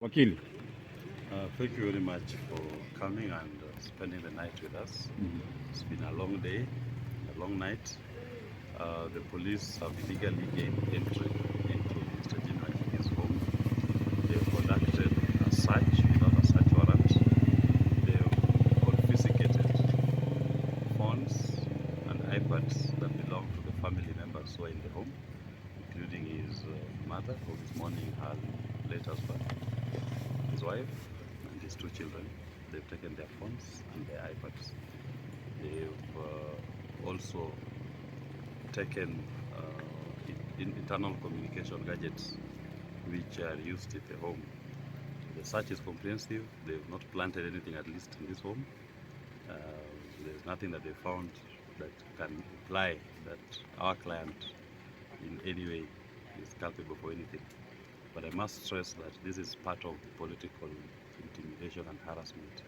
Wakili. Thank you very much for coming and spending the night with us. It's been a long day, a long night. The police have illegally gained entry into Mr. Jim Wanjingis' home. They have conducted a search without a search warrant. They have confiscated phones and iPads that belong to the family members who are in the home, including his mother, who this morning had late husband, his wife, and his two children. They've taken their phones and their iPads. They've also taken internal communication gadgets which are used in the home. The search is comprehensive. They've not planted anything, at least in this home. There's nothing that they found that can imply that our client in any way is culpable for anything. But I must stress that this is part of the political intimidation and harassment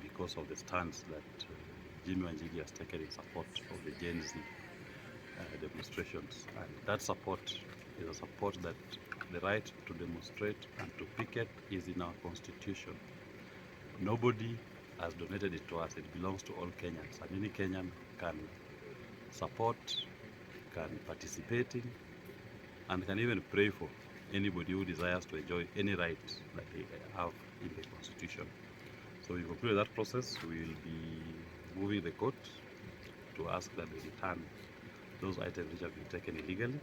because of the stance that Jimmy Wanjigi has taken in support of the Gen Z demonstrations. And that support is a support that the right to demonstrate and to picket is in our constitution. Nobody has donated it to us. It belongs to all Kenyans, and any Kenyan can support, can participate in, and can even pray for anybody who desires to enjoy any right that they have in the constitution. So we conclude that process. We will be moving the court to ask that they return those items which have been taken illegally.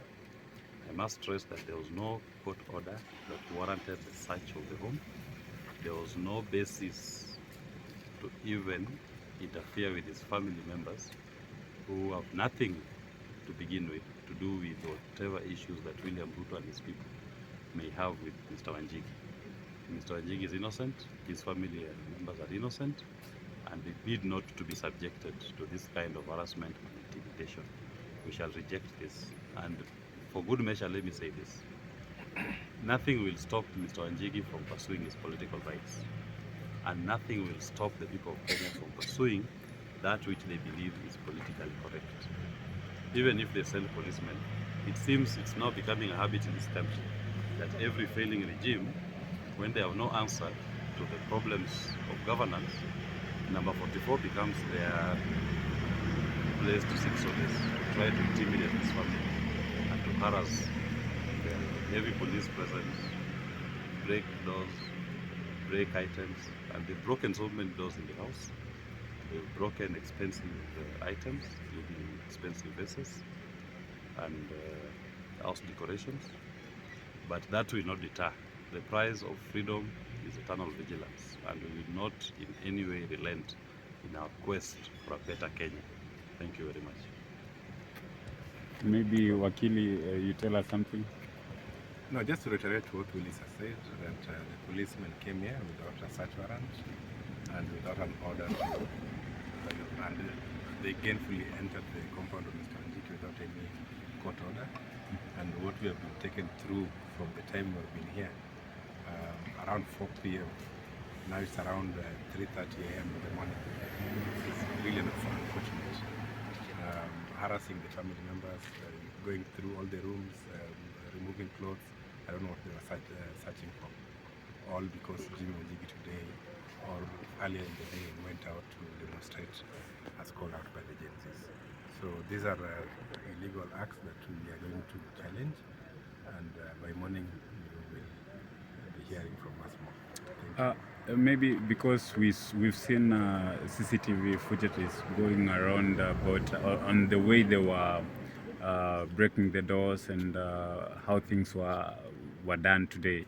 I must stress that there was no court order that warranted the search of the home. There was no basis to even interfere with his family members who have nothing to begin with to do with whatever issues that William Ruto and his people may have with Mr. Wanjigi. Mr. Wanjigi is innocent, his family members are innocent, and they need not to be subjected to this kind of harassment and intimidation. We shall reject this. And for good measure, let me say this. Nothing will stop Mr. Wanjigi from pursuing his political rights. And nothing will stop the people of Kenya from pursuing that which they believe is politically correct. Even if they send policemen, it seems it's now becoming a habit in this country that every failing regime, when they have no answer to the problems of governance, number 44 becomes their place to seek solace, to try to intimidate his family and to harass the heavy police presence, break doors, break items, and they've broken so many doors in the house. They've broken expensive items, including expensive vases and house decorations. But that will not deter. The price of freedom is eternal vigilance, and we will not in any way relent in our quest for a better Kenya. Thank you very much. Maybe Wakili, you tell us something? No, just to reiterate what Willis has said, that the policemen came here without a search warrant and without an order and they gainfully entered the compound of Mr. Wanjigi without any court order. And what we have been taken through from the time we've been here, around 4 p.m. Now it's around 3:30 a.m. in the morning. It's really not unfortunate. Harassing the family members, going through all the rooms, removing clothes. I don't know what they were searching for. All because Jimmy Wanjigi today or earlier in the day went out to demonstrate as called out by the Gen Zs. So these are illegal acts that we are going to challenge, and by morning you will be hearing from us more. Thank you. Maybe because we've seen CCTV footages going around about on the way they were breaking the doors and how things were done today.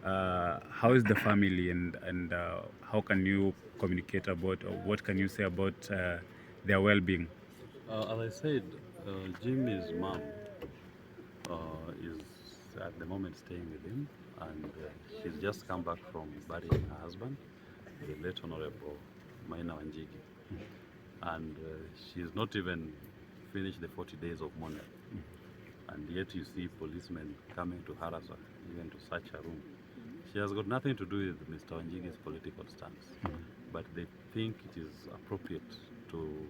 How is the family and how can you communicate about, or what can you say about their well-being? As I said, Jimmy's mom is at the moment staying with him, and she's just come back from burying her husband, the late Honorable Maina Wanjigi. And she's not even finished the 40 days of mourning. And yet you see policemen coming to harass her, even to search her room. She has got nothing to do with Mr. Wanjigi's political stance, but they think it is appropriate to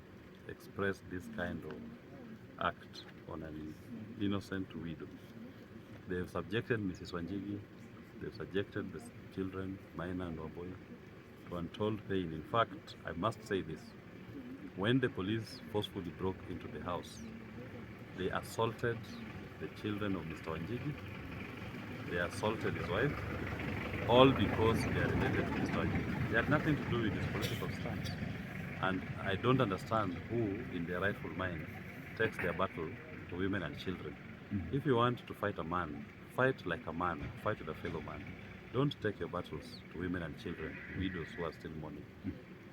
express this kind of act on an innocent widow. They have subjected Mrs. Wanjigi, they have subjected children, minor and Waboy, to untold pain. In fact, I must say this. When the police forcefully broke into the house, they assaulted the children of Mr. Wanjigi, they assaulted his wife, all because they are related to Mr. Wanjigi. They had nothing to do with his political stance. And I don't understand who, in their rightful mind, takes their battle to women and children. If you want to fight a man, fight like a man, fight with a fellow man. Don't take your battles to women and children, widows who are still mourning.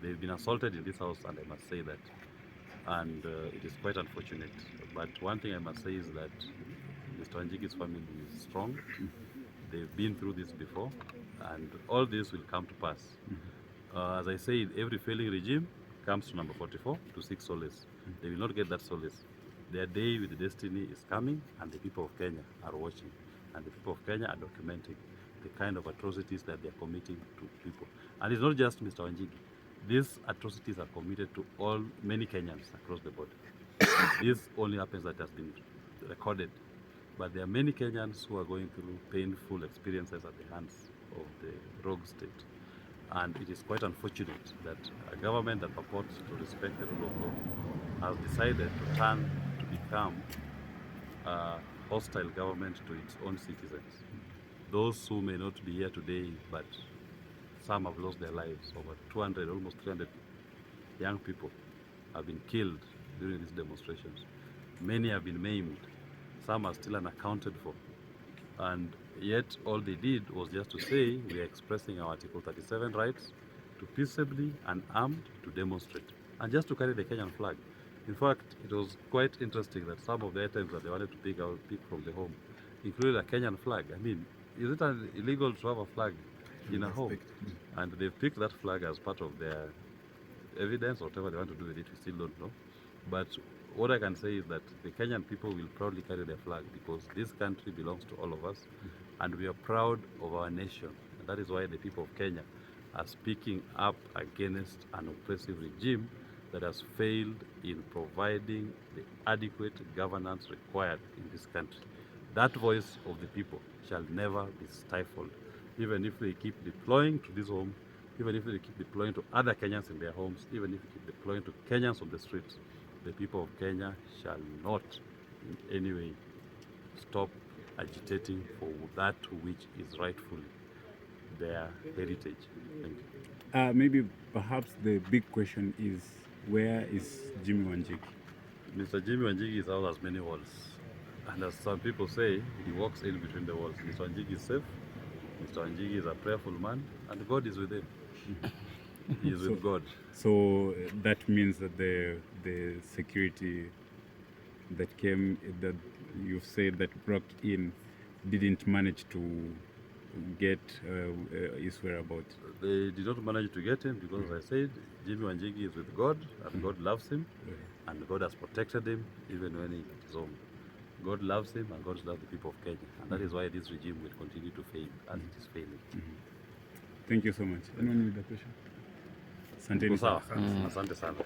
They've been assaulted in this house, and I must say that. And it is quite unfortunate. But one thing I must say is that Mr. Wanjigi's family is strong. They've been through this before, and all this will come to pass. As I said, every failing regime comes to number 44 to seek solace. They will not get that solace. Their day with destiny is coming, and the people of Kenya are watching, and the people of Kenya are documenting the kind of atrocities that they are committing to people. And it's not just Mr. Wanjigi. These atrocities are committed to many Kenyans across the board. This only happens that has been recorded. But there are many Kenyans who are going through painful experiences at the hands of the rogue state. And it is quite unfortunate that a government that purports to respect the rule of law has decided to turn to become a hostile government to its own citizens. Those who may not be here today, but some have lost their lives. Over 200, almost 300 young people have been killed during these demonstrations. Many have been maimed. Some are still unaccounted for. And yet all they did was just to say we are expressing our Article 37 rights to peaceably and armed to demonstrate and just to carry the Kenyan flag. In fact, it was quite interesting that some of the items that they wanted to pick from the home included a Kenyan flag. I mean, is it illegal to have a flag in a home? And they've picked that flag as part of their evidence or whatever they want to do with it, we still don't know. But what I can say is that the Kenyan people will proudly carry their flag because this country belongs to all of us and we are proud of our nation. And that is why the people of Kenya are speaking up against an oppressive regime that has failed in providing the adequate governance required in this country. That voice of the people shall never be stifled, even if they keep deploying to this home, even if they keep deploying to other Kenyans in their homes, even if they keep deploying to Kenyans on the streets. The people of Kenya shall not in any way stop agitating for that which is rightfully their heritage. Thank you. Maybe perhaps the big question is, where is Jimmy Wanjigi? Mr. Jimmy Wanjigi's house has many walls. And as some people say, he walks in between the walls. Mr. Wanjigi is safe. Mr. Wanjigi is a prayerful man, and God is with him. He is with God. So that means that the security that came, that you said that broke in, didn't manage to get his whereabouts. They did not manage to get him because, as I said, Jimmy Wanjigi is with God, and God loves him, and God has protected him even when he is at home. God loves him, and God loves the people of Kenya, and that is why this regime will continue to fail as it is failing. Thank you so much. Anyone with a question? Asanteni sana. Asante sana.